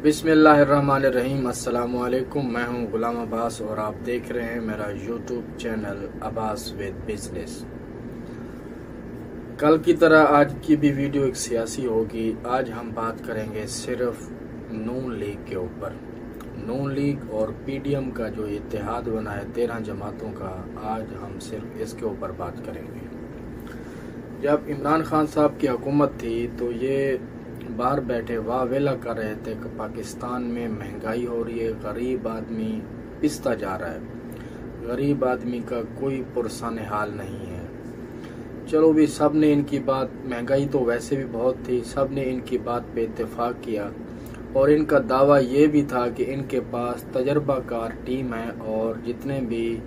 बिस्मिल्लाहिर्रहमानिर्रहीम। अस्सलामुअलैकुम। मैं हूं गुलाम अब्बास और आप देख रहे हैं मेरा YouTube channel Abbas with business. कल की तरह आज की भी वीडियो एक सियासी होगी। आज हम बात करेंगे सिर्फ नून लीग के ऊपर। नून लीग और पीडीएम का जो इत्तेहाद बना है 13 जमातों का, आज हम सिर्फ इसके ऊपर बात करेंगे। जब इमरान खान साहब की हुकूमत थी तो ये बाहर बैठे वाह वेला कर रहे थे कि पाकिस्तान में महंगाई हो रही है, गरीब आदमी पिसता जा रहा है, गरीब आदमी का कोई पुरसान हाल नहीं है। चलो भी सब ने इनकी बात, महंगाई तो वैसे भी बहुत थी, सब ने इनकी बात पे इत्तेफाक किया और इनका दावा ये भी था कि इनके पास तजर्बाकार टीम है और जितने भी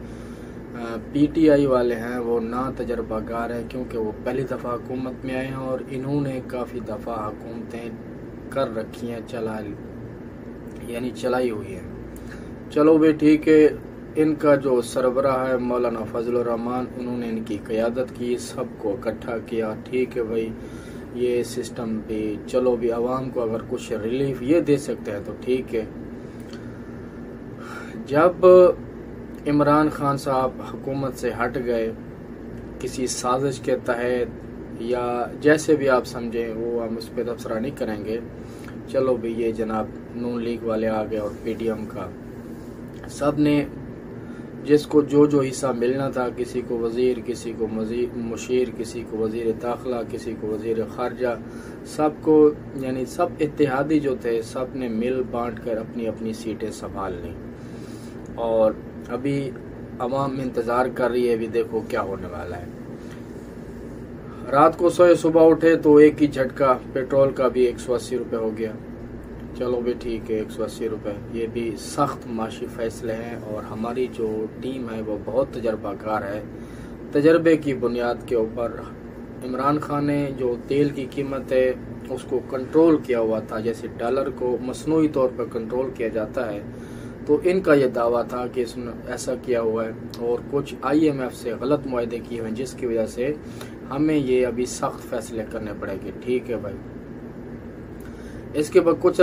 पीटीआई वाले हैं वो ना तजर्बाकार हैं, क्योंकि वो पहली दफ़ा हुकूमत में आए हैं और इन्होंने काफ़ी दफ़ा हुकूमतें कर रखी हैं, चलाई हुई हैं। चलो भाई ठीक है, इनका जो सरबराह है मौलाना फजलुर रहमान, उन्होंने इनकी क़यादत की, सबको इकट्ठा किया। ठीक है भाई, ये सिस्टम पे चलो भी आवाम को अगर कुछ रिलीफ ये दे सकते हैं तो ठीक है। जब इमरान खान साहब हुकूमत से हट गए किसी साजिश के तहत या जैसे भी आप समझें, वो हम उस पर तबसरा नहीं करेंगे। चलो भी ये जनाब नून लीग वाले आ गए और पीडीएम का सब ने जिसको जो जो हिस्सा मिलना था, किसी को वजीर, किसी को मुशीर, किसी को वजीर दाखिला, किसी को वजीर खारजा, सबको यानी सब इत्तेहादी जो थे सब ने मिल बांट कर अपनी अपनी सीटें संभाल ली और अभी अवाम इंतजार कर रही है। अभी देखो क्या होने वाला है। रात को सोए सुबह उठे तो एक ही झटका पेट्रोल का भी 180 रुपये हो गया। चलो भी ठीक है, 180 रुपये, ये भी सख्त माशी फैसले हैं और हमारी जो टीम है वो बहुत तजर्बाकार है। तजर्बे की बुनियाद के ऊपर इमरान खान ने जो तेल की कीमत है उसको कंट्रोल किया हुआ था, जैसे डॉलर को मसनूई तौर पर कंट्रोल किया जाता है, तो इनका ये दावा था कि इसने ऐसा किया हुआ है और कुछ आईएमएफ से गलत मुआहदे किए हुए हैं, जिसकी वजह से हमें ये अभी सख्त फैसले करने पड़ेंगे। ठीक है भाई। इसके बाद कुछ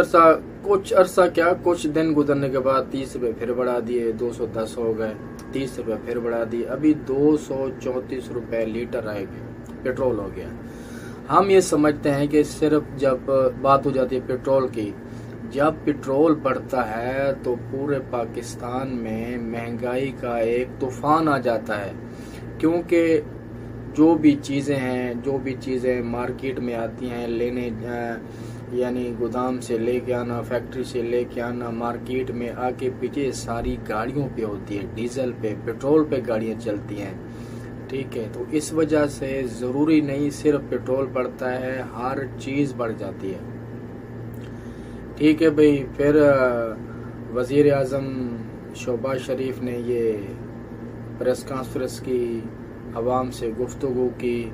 अरसा क्या, कुछ दिन गुजरने के बाद 30 रुपये फिर बढ़ा दिए, 210 हो गए, 30 रुपये फिर बढ़ा दिए, अभी 234 रुपये लीटर रहेगा पेट्रोल हो गया। हम ये समझते हैं कि सिर्फ जब बात हो जाती है पेट्रोल की, जब पेट्रोल बढ़ता है तो पूरे पाकिस्तान में महंगाई का एक तूफान आ जाता है, क्योंकि जो भी चीज़ें मार्केट में आती हैं लेने, यानी गोदाम से लेके आना, फैक्ट्री से लेके आना, मार्केट में आके पीछे सारी गाड़ियों पे होती है, डीजल पे, पेट्रोल पे गाड़ियाँ चलती हैं। ठीक है, तो इस वजह से ज़रूरी नहीं सिर्फ पेट्रोल बढ़ता है, हर चीज़ बढ़ जाती है। ठीक है भाई। फिर वज़ीर आज़म शहबाज शरीफ ने ये प्रेस कॉन्फ्रेंस की, आवाम से गुफ्तगू की।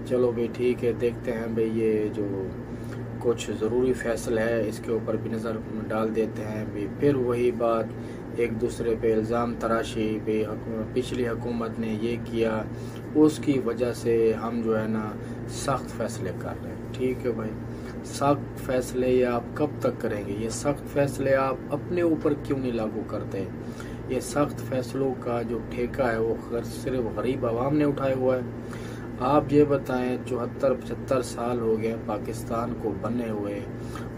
चलो भाई ठीक है, देखते हैं भाई ये जो कुछ ज़रूरी फैसला है इसके ऊपर भी नज़र डाल देते हैं भाई। फिर वही बात, एक दूसरे पे इल्ज़ाम तराशी पे, पिछली हुकूमत ने ये किया, उसकी वजह से हम जो है ना सख्त फैसले कर रहे हैं। ठीक है भाई, सख्त फैसले ये आप कब तक करेंगे? ये सख्त फैसले आप अपने ऊपर क्यों नहीं लागू करते? ये सख्त फैसलों का जो ठेका है वो सिर्फ गरीब आवाम ने उठाया हुआ है। आप ये बताएं, 74-75 साल हो गए पाकिस्तान को बने हुए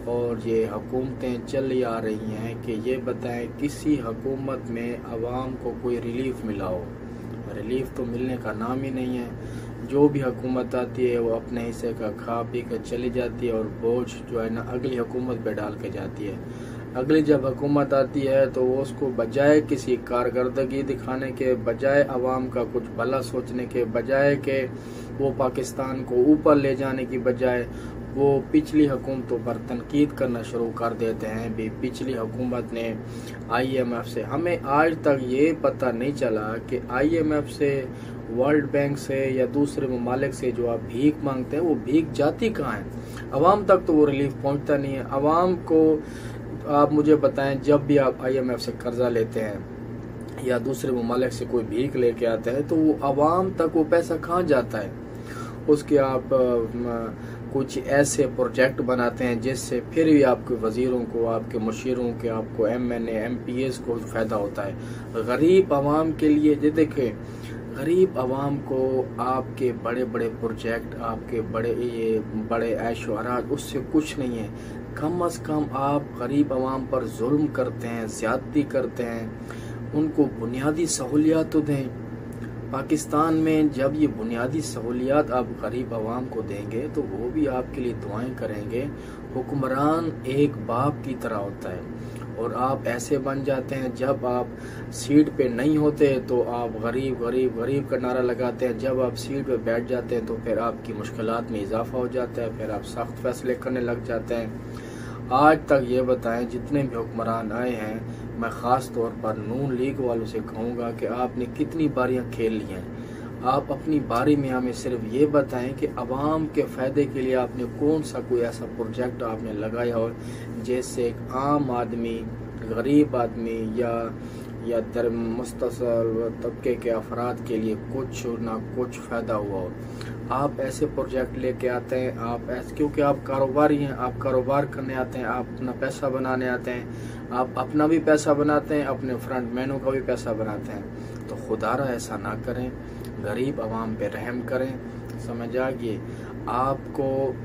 और ये हुकूमतें चली आ रही हैं, कि ये बताएं किसी हुकूमत में आवाम को कोई रिलीफ मिला हो? रिलीफ तो मिलने का नाम ही नहीं है। जो भी हुकूमत आती है वो अपने हिस्से का खा पी कर चली जाती है और बोझ जो है ना अगली हुकूमत पे डाल के जाती है। अगली जब हुकूमत आती है तो वो उसको बजाय किसी कारकर्दगी दिखाने के, बजाय आवाम का कुछ भला सोचने के, बजाय के वो पाकिस्तान को ऊपर ले जाने की बजाय वो पिछली हुकूमतों पर तनकीद करना शुरू कर देते हैं। भी पिछली हुकूमत ने आईएमएफ से, हमें आज तक ये पता नहीं चला कि आईएमएफ से, वर्ल्ड बैंक से या दूसरे ममालिक से जो आप भीख मांगते हैं वो भीख जाती कहाँ है? अवाम तक तो वो रिलीफ पहुंचता नहीं है। अवाम को आप मुझे बताएं, जब भी आप आईएमएफ से कर्जा लेते हैं या दूसरे ममालिक से कोई भीख लेके आते हैं तो वो अवाम तक वो पैसा कहाँ जाता है? उसके आप कुछ ऐसे प्रोजेक्ट बनाते हैं जिससे फिर भी आपके वजीरों को, आपके मुशीरों के, आपको MNA MPs को फ़ायदा होता है। गरीब आवाम के लिए ये देखें, गरीब आवाम को आपके बड़े बड़े प्रोजेक्ट, आपके बड़े ऐशो आराम उससे कुछ नहीं है। कम अज़ कम आप गरीब आवाम पर जुल्म करते हैं, ज़्यादती करते हैं, उनको बुनियादी सहूलियात तो दें। पाकिस्तान में जब ये बुनियादी सहूलियात आप गरीब आवाम को देंगे तो वो भी आपके लिए दुआएं करेंगे। हुक्मरान एक बाप की तरह होता है और आप ऐसे बन जाते हैं, जब आप सीट पे नहीं होते तो आप गरीब गरीब गरीब का नारा लगाते हैं, जब आप सीट पे बैठ जाते हैं तो फिर आपकी मुश्किलात में इजाफा हो जाता है, फिर आप सख्त फैसले करने लग जाते हैं। आज तक ये बताएं, जितने भी हुक्मरान आए हैं, मैं ख़ास तौर पर नून लीग वालों से कहूँगा कि आपने कितनी बारियां खेल ली हैं। आप अपनी बारी में हमें सिर्फ ये बताएं कि अवाम के फ़ायदे के लिए आपने कौन सा कोई ऐसा प्रोजेक्ट आपने लगाया हो जिससे एक आम आदमी, गरीब आदमी या मुस्तसल तबके के अफराद के लिए कुछ ना कुछ फ़ायदा हुआ हो। आप ऐसे प्रोजेक्ट लेके आते हैं, आप ऐसे, क्योंकि आप कारोबारी हैं, आप कारोबार करने आते हैं, आप अपना पैसा बनाने आते हैं, आप अपना भी पैसा बनाते हैं, अपने फ्रंटमैनों का भी पैसा बनाते हैं। तो खुदारा ऐसा ना करें, गरीब आवाम पे रहम करें। समझ आ गई? आपको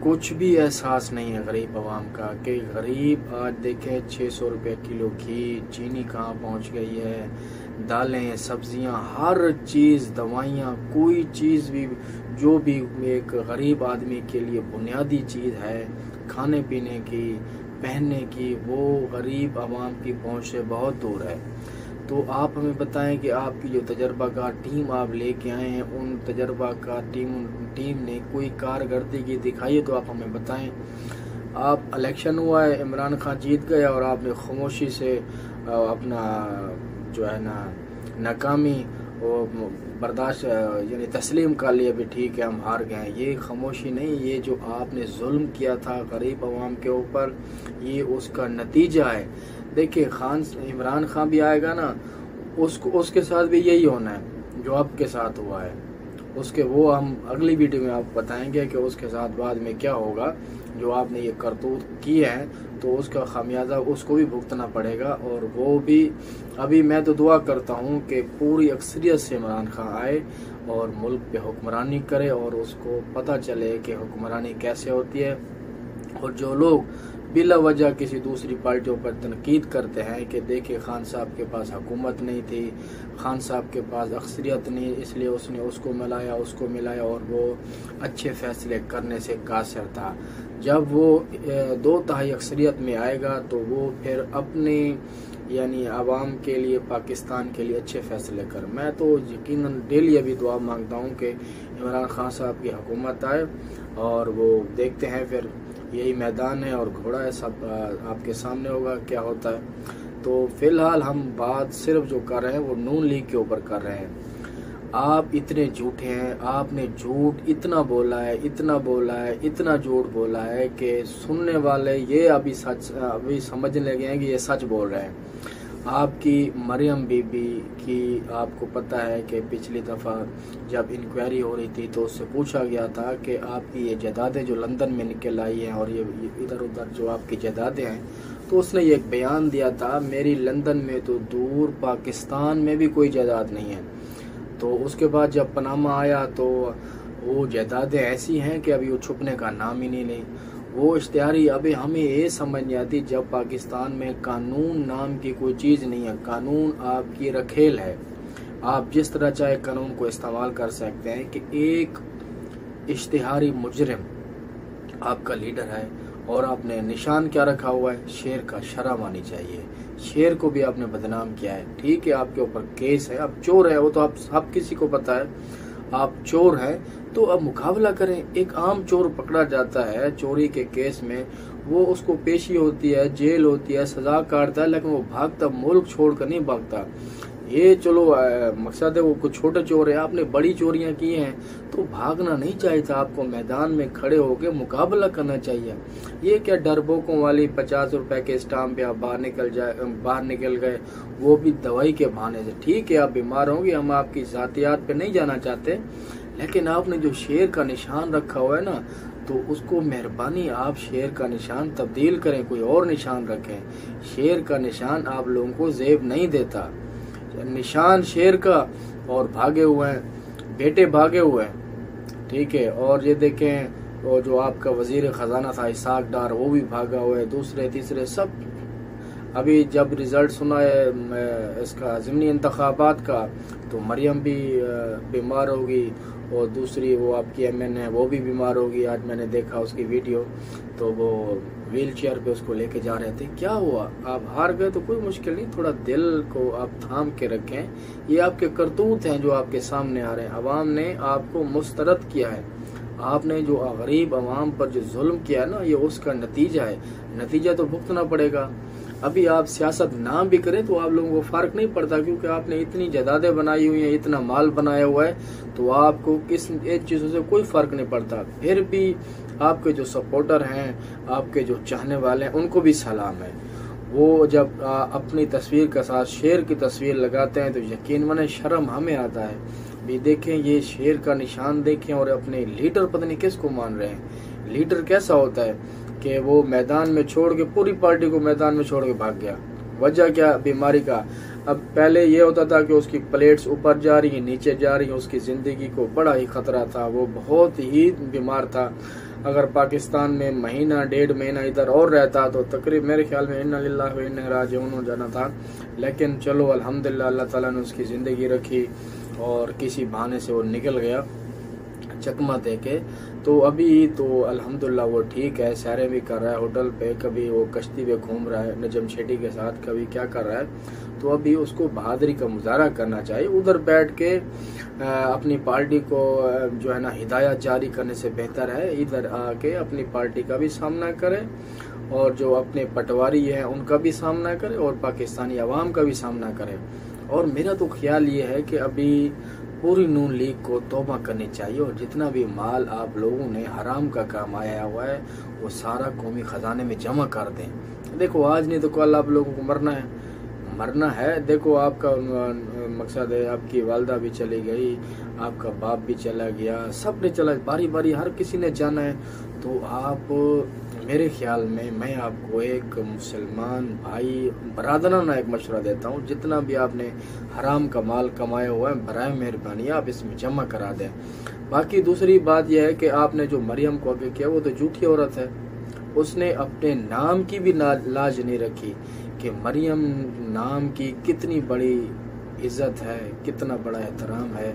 कुछ भी एहसास नहीं है गरीब आवाम का कि गरीब आज देखें 600 रुपये किलो घी, चीनी कहाँ पहुँच गई है, दालें, सब्जियां, हर चीज़, दवाइयाँ, कोई चीज़ भी जो भी एक गरीब आदमी के लिए बुनियादी चीज़ है खाने पीने की, पहनने की, वो गरीब आवाम की पहुँच से बहुत दूर है। तो आप हमें बताएं कि आपकी जो तजर्बाकार टीम आप लेके आए हैं, उन तजर्बाकार टीम ने कोई कारकर्दगी दिखाई है तो आप हमें बताएं। आप इलेक्शन हुआ है, इमरान खान जीत गया और आपने खामोशी से अपना जो है ना नाकामी और बर्दाश्त यानी तस्लीम कर लिया, भी ठीक है हम हार गए। ये खामोशी नहीं, ये जो आपने जुल्म किया था गरीब आवाम के ऊपर, ये उसका नतीजा है। देखिए, इमरान खान भी आएगा ना, उसके साथ भी यही होना है जो आपके साथ हुआ है। वो हम अगली वीडियो में आप बताएंगे कि उसके साथ बाद में क्या होगा। जो आपने ये करतूत किए हैं तो उसका खामियाजा उसको भी भुगतना पड़ेगा। और वो भी, अभी मैं तो दुआ करता हूँ कि पूरी अक्सरियत से इमरान खान आए और मुल्क पे हुक्मरानी करे और उसको पता चले कि हुक्मरानी कैसे होती है। और जो लोग बिला वजह किसी दूसरी पार्टियों पर तनकीद करते हैं कि देखिए खान साहब के पास हुकूमत नहीं थी, खान साहब के पास अक्सरियत नहीं, इसलिए उसने उसको मिलाया और वो अच्छे फैसले करने से कासिर था। जब वो 2/3 अक्सरियत में आएगा तो वो फिर अपने यानी आवाम के लिए, पाकिस्तान के लिए अच्छे फैसले कर। मैं तो यकीनन डेली अभी दुआ मांगता हूँ कि इमरान खान साहब की हुकूमत आए और वो देखते हैं, फिर यही मैदान है और घोड़ा है, सब आपके सामने होगा क्या होता है। तो फिलहाल हम बात सिर्फ जो कर रहे हैं वो नून लीग के ऊपर कर रहे हैं। आप इतने झूठे हैं, आपने झूठ इतना बोला है, इतना झूठ बोला है कि सुनने वाले ये अभी समझने लगे हैं कि ये सच बोल रहे हैं। आपकी मरियम बीबी की आपको पता है कि पिछली दफ़ा जब इंक्वायरी हो रही थी तो उससे पूछा गया था कि आपकी ये जायदादें जो लंदन में निकल आई हैं और ये इधर उधर जो आपकी जायदादें हैं, तो उसने ये एक बयान दिया था, मेरी लंदन में तो दूर पाकिस्तान में भी कोई जायदाद नहीं है। तो उसके बाद जब पनामा आया तो वो जायदादें ऐसी हैं कि अभी वो छुपने का नाम ही नहीं ले। वो इश्तिहारी, अभी हमें ये समझ नहीं आती, जब पाकिस्तान में कानून नाम की कोई चीज़ नहीं है, कानून आपकी रखेल है, आप जिस तरह चाहे कानून को इस्तेमाल कर सकते हैं कि एक इश्तिहारी मुजरिम आपका लीडर है और आपने निशान क्या रखा हुआ है, शेर का। शर्म आनी चाहिए। शेर को भी आपने बदनाम किया है। ठीक है, आपके ऊपर केस है, आप चोर है, वो तो आप सब किसी को पता है, आप चोर हैं, तो अब मुकाबला करें। एक आम चोर पकड़ा जाता है चोरी के केस में, वो उसको पेशी होती है, जेल होती है, सजा काटता है, लेकिन वो भागता, मुल्क छोड़कर नहीं भागता। ये चलो मकसद है वो कुछ छोटे चोर है, आपने बड़ी चोरियां की हैं तो भागना नहीं चाहिए था, आपको मैदान में खड़े होकर मुकाबला करना चाहिए। ये क्या डरपोकों वाली 50 रुपए के स्टाम्प पे आप बाहर निकल गए, वो भी दवाई के बहाने से। ठीक है, आप बीमार होंगे, हम आपकी जातियात पे नहीं जाना चाहते, लेकिन आपने जो शेर का निशान रखा हुआ है ना, तो उसको मेहरबानी आप शेर का निशान तब्दील करें, कोई और निशान रखें। शेर का निशान आप लोगों को जेब नहीं देता। निशान शेर का, और भागे हुए हैं, बेटे भागे हुए हैं, ठीक है। और ये देखें, वो जो आपका वजीर खजाना था इसाक डार, वो भी भागा हुआ है, दूसरे तीसरे सब। अभी जब रिजल्ट सुना है इसका ज़िमनी इंतखाबात का, तो मरियम भी बीमार होगी, और दूसरी वो आपकी MN है वो भी बीमार होगी। आज मैंने देखा उसकी वीडियो, तो वो व्हील चेयर पे उसको लेके जा रहे थे। क्या हुआ, आप हार गए तो कोई मुश्किल नहीं, थोड़ा दिल को आप थाम के रखें। ये आपके करतूत हैं जो आपके सामने आ रहे हैं। अवाम ने आपको मुस्तरद किया है, आपने जो गरीब अवाम पर जो जुल्म किया है ना, ये उसका नतीजा है। नतीजा तो भुगतना पड़ेगा। अभी आप सियासत ना भी करें तो आप लोगों को फर्क नहीं पड़ता, क्योंकि आपने इतनी जायदादें बनाई हुई हैं, इतना माल बनाया हुआ है, तो आपको किस एक चीजों से कोई फर्क नहीं पड़ता। फिर भी आपके जो सपोर्टर हैं, आपके जो चाहने वाले हैं, उनको भी सलाम है। वो जब अपनी तस्वीर के साथ शेर की तस्वीर लगाते हैं तो यकीन माने शर्म हमें आता है। भी देखें, ये शेर का निशान देखें, और अपने लीडर पता नहीं किसको मान रहे हैं। लीडर कैसा होता है कि वो मैदान में छोड़ के, पूरी पार्टी को मैदान में छोड़ के भाग गया। वजह क्या, बीमारी का। अब पहले ये होता था कि उसकी प्लेट्स ऊपर जा रही है, नीचे जा रही है, उसकी जिंदगी को बड़ा ही खतरा था, वो बहुत ही बीमार था। अगर पाकिस्तान में महीना 1.5 महीना इधर और रहता तो तकरीब मेरे ख्याल में इन्ना लिल्लाहि व इन्ना राजिऊन हो जाना था। लेकिन चलो अल्हम्दुलिल्लाह, अल्लाह ताला ने उसकी जिंदगी रखी और किसी बहाने से वो निकल गया चकमा दे के। तो अभी तो अल्हम्दुलिल्लाह वो ठीक है, सैरें भी कर रहा है होटल पे, कभी वो कश्ती पे घूम रहा है नजम शेट्टी के साथ, कभी क्या कर रहा है। तो अभी उसको बहादुरी का मुजाहरा करना चाहिए। उधर बैठ के अपनी पार्टी को जो है ना हिदायत जारी करने से बेहतर है इधर आके अपनी पार्टी का भी सामना करे, और जो अपने पटवारी हैं उनका भी सामना करे, और पाकिस्तानी अवाम का भी सामना करे। और मेरा तो ख्याल ये है कि अभी पूरी नून लीग को तौबा करनी चाहिए, और जितना भी माल आप लोगों ने हराम का कमाया हुआ है वो सारा कौमी खजाने में जमा कर दें। देखो, आज नहीं तो कल आप लोगों को मरना है। देखो, आपका मकसद है, आपकी वालदा भी चली गई, आपका बाप भी चला गया, सब ने चला, बारी बारी हर किसी ने जाना है। तो आप, मेरे ख्याल में, मैं आपको एक मुसलमान भाई बरादराना एक मशवरा देता हूँ, जितना भी आपने हराम का माल कमाया हुआ है बराए मेहरबानी आप इसमें जमा करा दें। बाकी दूसरी बात यह है कि आपने जो मरियम को आगे किया वो तो झूठी औरत है। उसने अपने नाम की भी लाज नहीं रखी कि मरियम नाम की कितनी बड़ी इज्जत है, कितना बड़ा एहतराम है।